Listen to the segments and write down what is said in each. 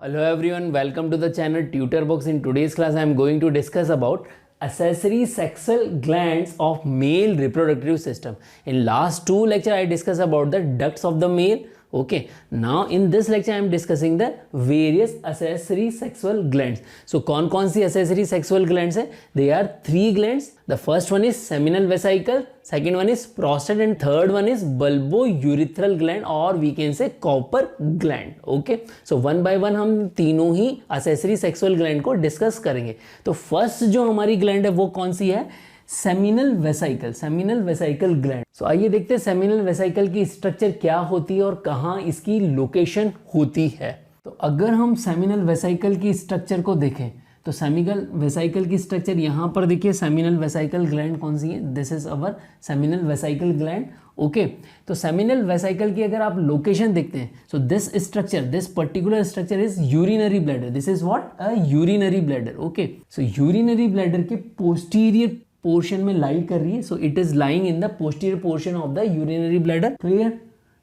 Hello everyone, welcome to the channel TutorBox. In today's class, I am going to discuss about accessory sexual glands of male reproductive system. In last two lecture, I discussed about the ducts of the male. Okay, now in this lecture, I am discussing the various accessory sexual glands. So, कौन सी accessory sexual glands है? They are three glands. The first one is seminal vesicle, second one is prostate, and third one is bulbourethral gland, or we can say copper gland. Okay, so one by one हम तीनों ही accessory sexual gland को discuss करेंगे. तो first जो हमारी gland है वो कौन सी है? Seminal vesicle gland. सो आइए देखते हैं सेमिनल वेसाइकल की स्ट्रक्चर क्या होती है और कहाँ इसकी लोकेशन होती है. तो अगर हम सेमिनल वेसाइकल की स्ट्रक्चर को देखें तो सेमिनल वेसाइकल की स्ट्रक्चर यहाँ पर देखिए. सेमिनल वेसाइकल ग्लैंड कौन सी है? This is our seminal vesicle gland. Okay, तो सेमिनल वेसाइकल की अगर आप लोकेशन देखते हैं, so this particular structure is urinary bladder. This is what? A urinary bladder. Okay, so urinary bladder के पोस्टीरियर पोर्शन में लाई कर रही है. So it is lying in the posterior portion of the urinary bladder. Clear?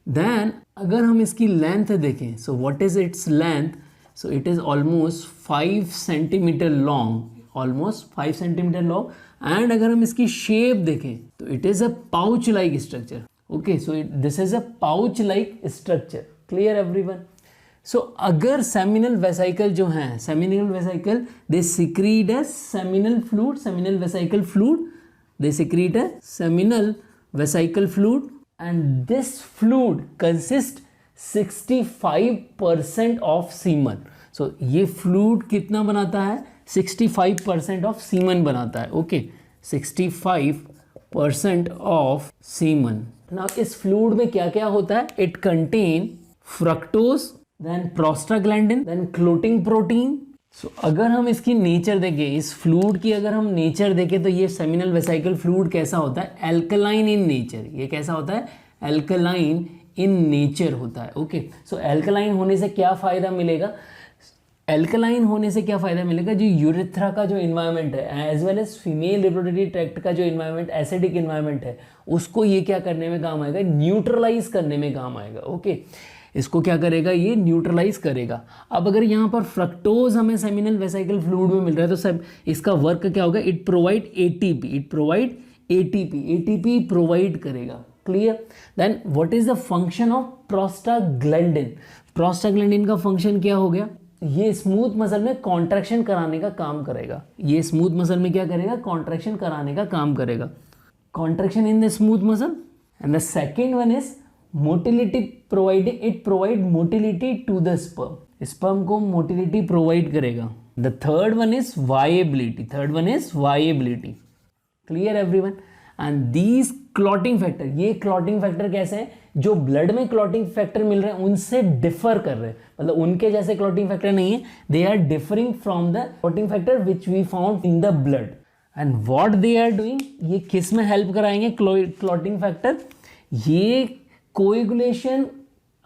Then अगर हम इसकी length देखें, so what is its length? So it is almost 5 centimetre long, almost 5 centimetre long. And अगर हम इसकी शेप देखें तो it is a pouch like structure. Okay, so this is a pouch like structure. Clear everyone? So अगर seminal vesicle जो है, seminal vesicle they secrete a seminal fluid, seminal vesicle fluid, they secrete a seminal vesicle fluid, and this fluid consist 65% of semen. So ये fluid कितना बनाता है? 65% of semen बनाता है. Okay, 65% of semen. Now इस fluid में क्या क्या होता है? It contain fructose, then prostaglandin, then clotting protein. So अगर हम इसकी नेचर देखें, इस फ्लूइड की अगर हम नेचर देखें तो ये सेमिनल वेसाइकल फ्लूइड कैसा होता है? Alkaline in nature. ये कैसा होता है? एल्कलाइन इन नेचर होता है. ओके, सो एल्कलाइन होने से क्या फ़ायदा मिलेगा? एल्कलाइन होने से क्या फ़ायदा मिलेगा? जो यूरेथ्रा का जो इन्वायरमेंट है, as well as female reproductive tract का जो इन्वायरमेंट, एसिडिक इन्वायरमेंट है, उसको ये क्या करने में काम आएगा? न्यूट्रलाइज करने में काम आएगा. ओके, इसको क्या करेगा? ये न्यूट्रलाइज करेगा. अब अगर यहाँ पर फ्रक्टोज हमें सेमिनल वेसाइकल फ्लूइड में मिल रहा है तो सब इसका वर्क क्या होगा? It provide ATP, ATP provide करेगा. Clear? Then what is the function of prostaglandin? Prostaglandin का फंक्शन क्या हो गया? ये स्मूथ मसल में कॉन्ट्रैक्शन कराने का काम करेगा. ये स्मूथ मसल में क्या करेगा? कॉन्ट्रैक्शन कराने का काम करेगा. Contraction in the smooth muscle. And the second one is motility providing. It provide motility to the sperm. Sperm को मोटिलिटी प्रोवाइड करेगा. The third one is viability. Clear everyone? And these clotting factor, ये clotting factor कैसे हैं? जो blood में clotting factor मिल रहे हैं उनसे डिफर कर रहे हैं, मतलब उनके जैसे क्लॉटिंग फैक्टर नहीं है. They are differing from the clotting factor which we found in the blood. And what they are doing? ये किस में हेल्प कराएंगे? क्लॉटिंग फैक्टर ये coagulation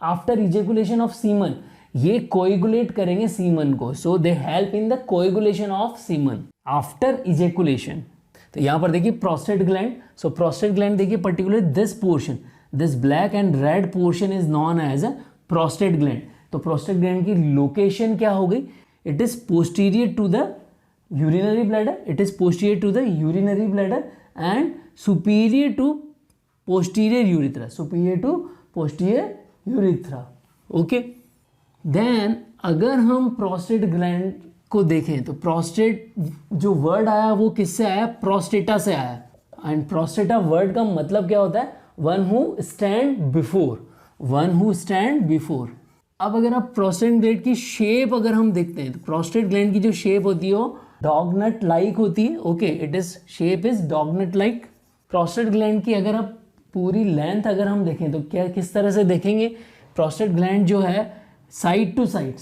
after ejaculation of semen, ये कोएगुलेट करेंगे सीमन को. So they help in the coagulation of semen after ejaculation. तो यहां पर देखिए prostate gland. So prostate gland देखिए particular this portion, this black and red portion is known as a prostate gland. तो prostate gland की location क्या हो गई? It is posterior to the urinary bladder, and superior to posterior urethra, okay. Then अगर हम prostate gland को देखें तो प्रोस्टेट जो वर्ड आया वो किससे आया? प्रोस्टेटा से आया. एंड प्रोस्टेटा वर्ड का मतलब क्या होता है? One who stand before. अब अगर आप प्रोस्टेट ग्लैंड की शेप अगर हम देखते हैं तो प्रोस्टेट ग्लैंड की जो शेप होती है वो डॉगनट लाइक होती है. Okay, it is shape is doughnut like. Prostate gland की अगर आप पूरी लेंथ अगर हम देखें तो क्या किस तरह से देखेंगे? प्रोस्टेट ग्लैंड जो है side to side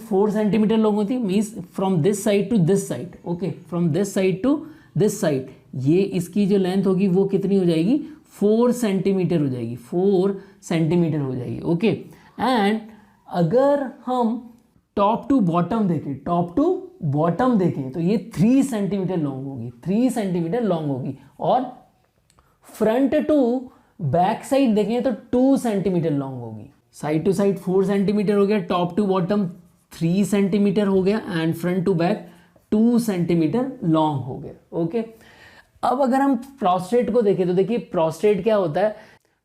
4 centimetre long होती है. Means from this side to this side. Okay, from this side to this side ये इसकी जो लेंथ होगी वो कितनी हो जाएगी? 4 सेंटीमीटर हो जाएगी. ओके, एंड अगर हम टॉप टू बॉटम देखें तो ये 3 सेंटीमीटर लॉन्ग होगी. और फ्रंट टू बैक साइड देखें तो 2 सेंटीमीटर लॉन्ग होगी. साइड टू साइड 4 सेंटीमीटर हो गया, टॉप टू बॉटम 3 सेंटीमीटर हो गया and front to back 2 centimetre long हो गया। ओके, अब अगर हम प्रोस्टेट को देखें तो देखिए प्रोस्टेट क्या होता है,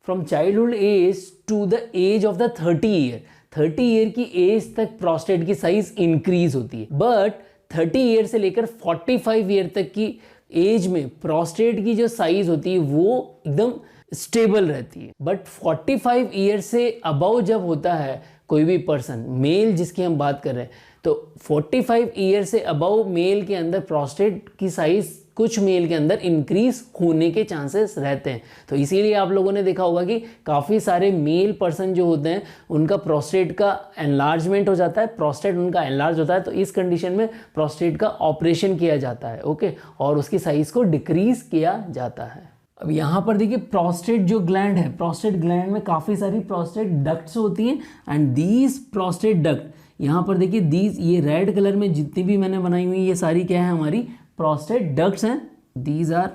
from childhood age to the age of the 30 year, 30 year की एज तक प्रोस्टेट की साइज इंक्रीज होती है, बट 30 ईयर से लेकर 45 ईयर तक की एज में प्रोस्टेट की जो साइज होती है वो एकदम स्टेबल रहती है। बट 45 ईयर से अबव जब होता है कोई भी पर्सन, मेल जिसकी हम बात कर रहे हैं, तो 45 ईयर से अबव मेल के अंदर प्रोस्टेट की साइज कुछ मेल के अंदर इंक्रीज होने के चांसेस रहते हैं। तो इसीलिए आप लोगों ने देखा होगा कि काफ़ी सारे मेल पर्सन जो होते हैं उनका प्रोस्टेट का एनलार्जमेंट हो जाता है, प्रोस्टेट उनका एनलार्ज होता है, तो इस कंडीशन में प्रोस्टेट का ऑपरेशन किया जाता है। ओके, और उसकी साइज को डिक्रीज किया जाता है। अब यहाँ पर देखिए प्रोस्टेट जो ग्लैंड है, प्रोस्टेट ग्लैंड में काफ़ी सारी प्रोस्टेट डक्ट्स होती हैं एंड दीज प्रोस्टेट डक्ट, यहाँ पर देखिए दीज, ये रेड कलर में जितनी भी मैंने बनाई हुई ये सारी क्या है, हमारी प्रोस्टेट डक्ट्स हैं। These are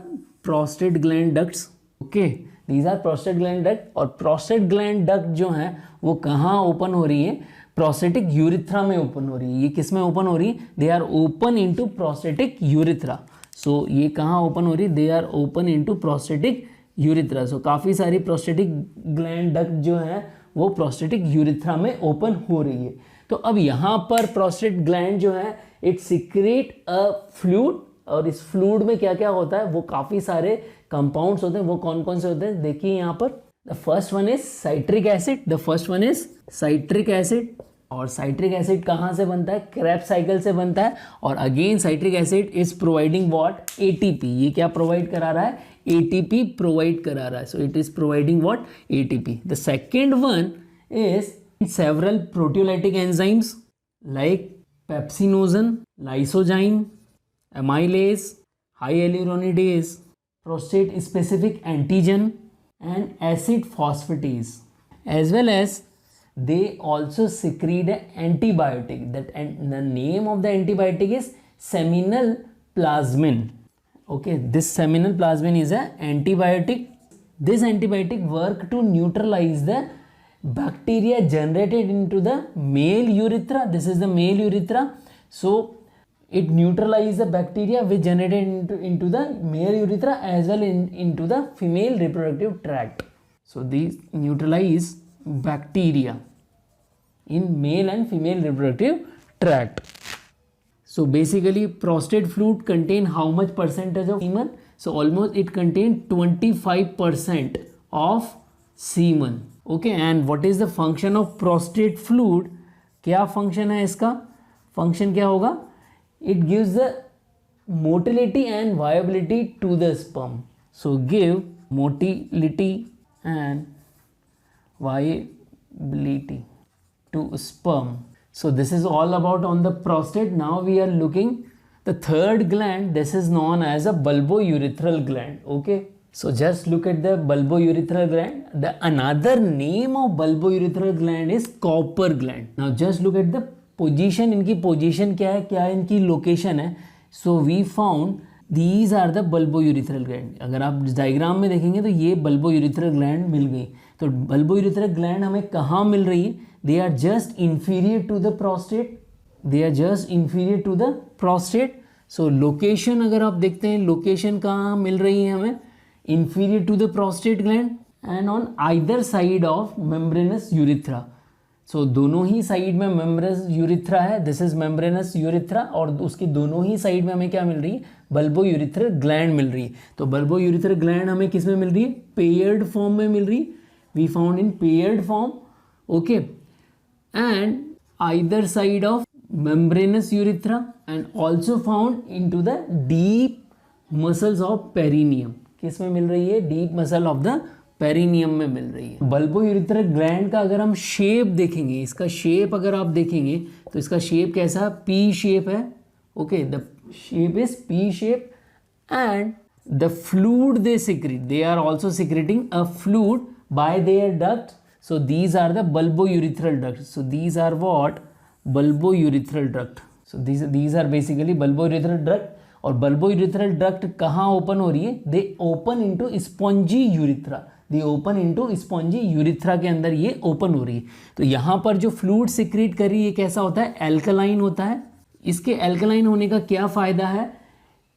prostate gland ducts. Okay, these are prostate gland duct. और प्रोस्टेट ग्लैंड डक्ट जो हैं वो कहाँ ओपन हो रही है, प्रोस्टेटिक यूरिथ्रा में ओपन हो रही है। ये किस में ओपन हो रही है, they are open into prostatic urethra. So ये कहाँ ओपन हो रही है, they are open into prostatic urethra. So काफ़ी सारी प्रोस्टेटिक ग्लैंड डक्ट जो है वो प्रोस्टेटिक यूरिथ्रा में ओपन हो रही है। तो अब यहाँ पर प्रोस्टेट ग्लैंड जो है इट सिक्रेट अ फ्लूइड, और इस फ्लूइड में क्या क्या होता है, वो काफ़ी सारे कंपाउंड्स होते हैं। वो कौन कौन से होते हैं, देखिए यहाँ पर the first one is citric acid, the first one is citric acid. और साइट्रिक एसिड कहाँ से बनता है, क्रेब्स साइकिल से बनता है। और again citric acid is providing what, ATP. ये क्या प्रोवाइड करा रहा है, एटीपी प्रोवाइड करा रहा है। So it is providing what, ATP. The second one is several proteolytic enzymes like pepsinogen, lysozyme, amylase, high hyaluronidase, prostate specific antigen and acid phosphatase, as well as they also secrete an antibiotic. The name of the antibiotic is seminal plasmin. Okay, this seminal plasmin is an antibiotic. This antibiotic work to neutralize the bacteria generated into the male urethra. This is the male urethra. So it neutralizes the bacteria which generated into the male urethra as well into the female reproductive tract. So these neutralize bacteria in male and female reproductive tract. So basically prostate fluid contain how much percentage of semen? So almost it contain 25% of semen. Okay, and what is the function of prostate fluid, क्या function है इसका, function क्या होगा, it gives the motility and viability to the sperm. So give motility and viability to sperm. So this is all about on the prostate. Now we are looking the third gland, this is known as a bulbourethral gland. Okay, so just look at the bulbourethral gland. The another name of bulbourethral gland is copper gland. Now just look at the position. इनकी position क्या है, क्या इनकी location है. So we found these are the bulbourethral gland. अगर आप diagram में देखेंगे तो ये bulbourethral gland मिल गई। तो bulbourethral gland हमें कहाँ मिल रही है, they are just inferior to the prostate. They are just inferior to the prostate. So location अगर आप देखते हैं, location कहाँ मिल रही है हमें, inferior to the prostate gland and on either side of membranous urethra. So दोनों ही साइड में membranous urethra है, this is membranous urethra, और उसकी दोनों ही साइड में हमें क्या मिल रही है, bulbourethral gland मिल रही है। तो bulbourethral gland हमें किस में मिल रही है, paired form में मिल रही है, we found in paired form. Okay, and either side of membranous urethra and also found into the deep muscles of perineum. किस में मिल रही है, deep muscle of the perineum में मिल रही है। बल्बोयूरिथ्रल ग्लैंड का अगर हम शेप देखेंगे, इसका शेप अगर आप देखेंगे तो इसका शेप कैसा, पी शेप है। Okay, the shape is P shape and the fluid they secrete, they are also secreting a fluid by their duct. So these are the bulbourethral duct. So these are what, bulbourethral duct. So these are basically bulbourethral duct. और bulbourethral duct कहाँ open हो रही है, they open into spongy urethra. They open into spongy urethra के अंदर ये open हो रही है। तो यहाँ पर जो फ्लूइड सिक्रीट कर रही है कैसा होता है, एल्कलाइन होता है। इसके एल्कलाइन होने का क्या फ़ायदा है,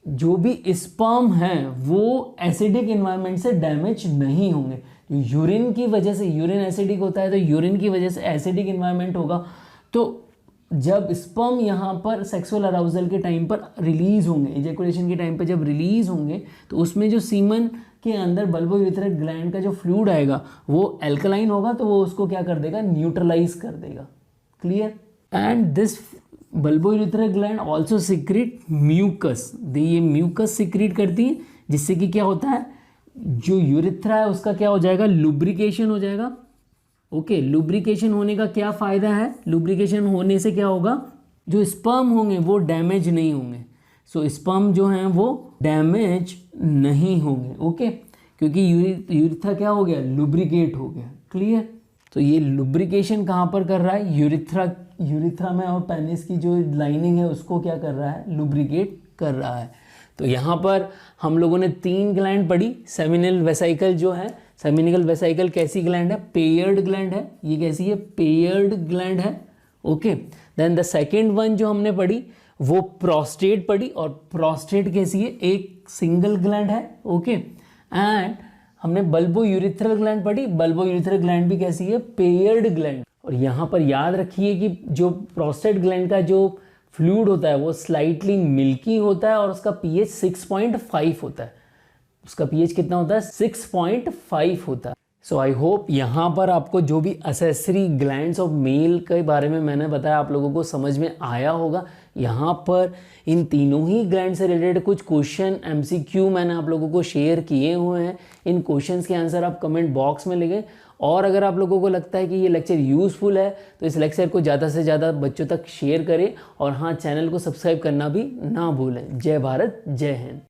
जो भी स्पर्म है वो एसिडिक इन्वायरमेंट से डैमेज नहीं होंगे। यूरिन की वजह से, यूरिन एसिडिक होता है तो यूरिन की वजह से एसिडिक इन्वायरमेंट होगा, तो जब स्पर्म यहाँ पर सेक्सुअल अराउजल के टाइम पर रिलीज होंगे, इजैकुलेशन के टाइम पर जब रिलीज होंगे, तो उसमें जो सीमन के अंदर बल्बो यूरिथ्रल ग्लैंड का जो फ्लूइड आएगा वो एल्कलाइन होगा, तो वो उसको क्या कर देगा, न्यूट्रलाइज कर देगा। Clear. And this bulbo urethral gland also secrete mucus, ये म्यूकस सिक्रीट करती है, जिससे कि क्या होता है, जो यूरिथ्रा है उसका क्या हो जाएगा, लुब्रिकेशन हो जाएगा। ओके, लुब्रिकेशन होने का क्या फ़ायदा है, लुब्रिकेशन होने से क्या होगा, जो स्पर्म होंगे वो डैमेज नहीं होंगे। सो स्पर्म जो हैं वो डैमेज नहीं होंगे। ओके, क्योंकि यूरिथ्रा क्या हो गया, लुब्रिकेट हो गया। क्लियर। तो ये लुब्रिकेशन कहाँ पर कर रहा है, यूरिथ्रा में, और पेनिस की जो लाइनिंग है उसको क्या कर रहा है, लुब्रिकेट कर रहा है। तो यहाँ पर हम लोगों ने 3 ग्लैंड पढ़ी। सेमिनल वेसाइकल जो है, सेमिनिकल वेसाइकल कैसी ग्लैंड है, पेयर्ड ग्लैंड है। ये कैसी है, पेयर्ड ग्लैंड है। Okay, then the second one जो हमने पढ़ी वो प्रोस्टेट पढ़ी, और प्रोस्टेट कैसी है, एक सिंगल ग्लैंड है। ओके, एंड हमने बल्बो यूरिथ्रल ग्लैंड पढ़ी, बल्बो यूरिथ्रल ग्लैंड भी कैसी है, पेयर्ड ग्लैंड। और यहाँ पर याद रखिए कि जो प्रोस्टेट ग्लैंड का जो फ्लूइड होता है वो स्लाइटली मिल्की होता है और उसका पीएच 6.5 होता है। उसका पीएच कितना होता है, 6.5 होता है। सो आई होप यहाँ पर आपको जो भी असेसरी ग्लैंड्स ऑफ मेल के बारे में मैंने बताया आप लोगों को समझ में आया होगा। यहाँ पर इन तीनों ही ग्लैंड से रिलेटेड कुछ क्वेश्चन एमसीक्यू मैंने आप लोगों को शेयर किए हुए हैं। इन क्वेश्चंस के आंसर आप कमेंट बॉक्स में लिखें, और अगर आप लोगों को लगता है कि ये लेक्चर यूज़फुल है तो इस लेक्चर को ज़्यादा से ज़्यादा बच्चों तक शेयर करें, और हाँ, चैनल को सब्सक्राइब करना भी ना भूलें। जय भारत, जय हिंद।